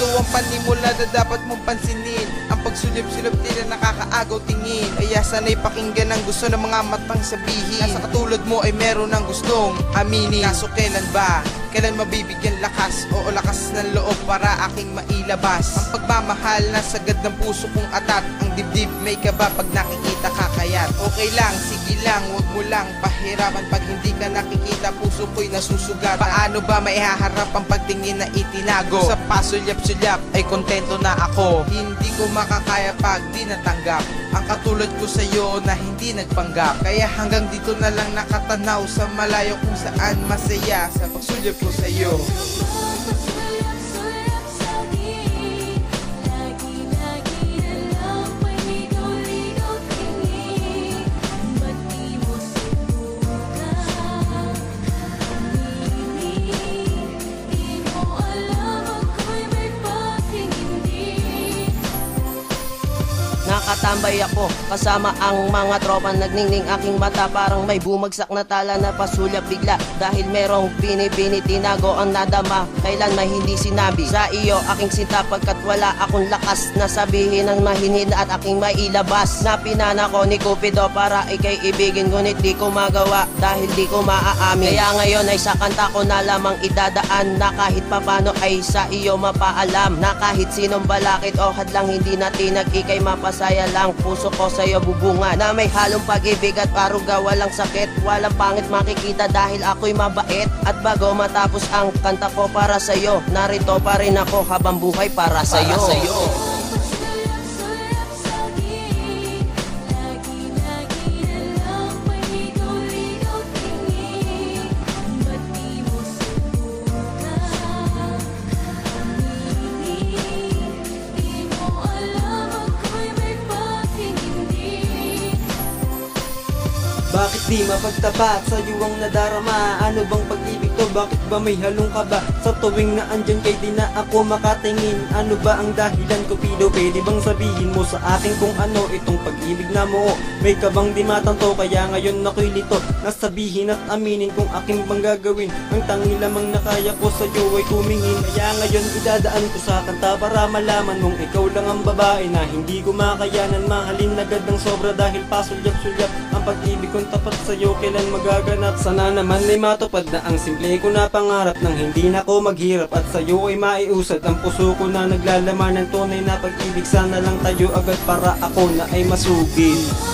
Ito ang panimula na dapat mong pansinin. Ang pagsulip-sulip nila nakakaagaw tingin. Kaya sana'y pakinggan ang gusto ng mga matang sabihin. Nasa katulad mo ay meron ng gustong aminin. Kaso kailan ba? Kailan mabibigyan lakas o lakas ng loob para aking mailabas? Ang pagmamahal na sagad ng puso kong atat. Ang dibdib may kaba pag nakikita kakayat. Okay lang, sige lang, wag mo lang pahirapan. Pag hindi ka nakikita, puso ko'y nasusugat. Paano ba maihaharap ang pagtingin na itinago? Sa pasulyap-sulyap ay kontento na ako. Hindi ko makakaya pag di natanggap ang katulad ko sa'yo na hindi nagpanggap. Kaya hanggang dito na lang nakatanaw sa malayo kung saan masaya sa pagsulyap ko sa'yo. Nakatambay ako kasama ang mga tropa, nagningning aking mata, parang may bumagsak na tala na pasulyap bigla. Dahil merong bini-bini tinago ang nadama, kailan may hindi sinabi sa iyo aking sinta, pagkat wala akong lakas na sabihin ang mahinhin at aking mailabas. Na pinana ko ni Cupido para ikay ibigin, ngunit di ko magawa dahil di ko maaamin. Kaya ngayon ay sa kanta ko na lamang idadaan, na kahit papano ay sa iyo mapaalam, na kahit sinong balakid o hadlang hindi na tinag, ikay mapasaya lang. Puso ko sa'yo bubunga na may halong pag-ibig at paruga, walang sakit, walang pangit makikita dahil ako'y mabait. At bago matapos ang kanta ko para sa'yo, narito pa rin ako habang buhay para sa'yo. Bakit di mapagtapat sa'yo ang nadarama? Ano bang pag-ibig to? Bakit ba may halong kaba? Sa tuwing na andyan kay di na ako makatingin. Ano ba ang dahilan, Cupido? Pwede bang sabihin mo sa akin kung ano itong pag-ibig na mo? May kabang di matanto, kaya ngayon ako'y lito. Nasabihin at aminin kung aking bang gagawin. Ang tangi lamang na kaya ko sa'yo ay tumingin. Kaya ngayon idadaan ko sa kanta para malaman mong ikaw lang ang babae na hindi ko makayanan. Mahalin agad ng sobra dahil pasulyap-sulyap ang pag-ibig kong tapat sa'yo, kailan magaganap? Sana naman ay matupad na ang simple ko na pangarap, nang hindi na ko maghirap at sa'yo ay maiusad ang puso ko na naglalaman ng tunay na pag-ibig. Sana lang tayo agad para ako na ay masugid.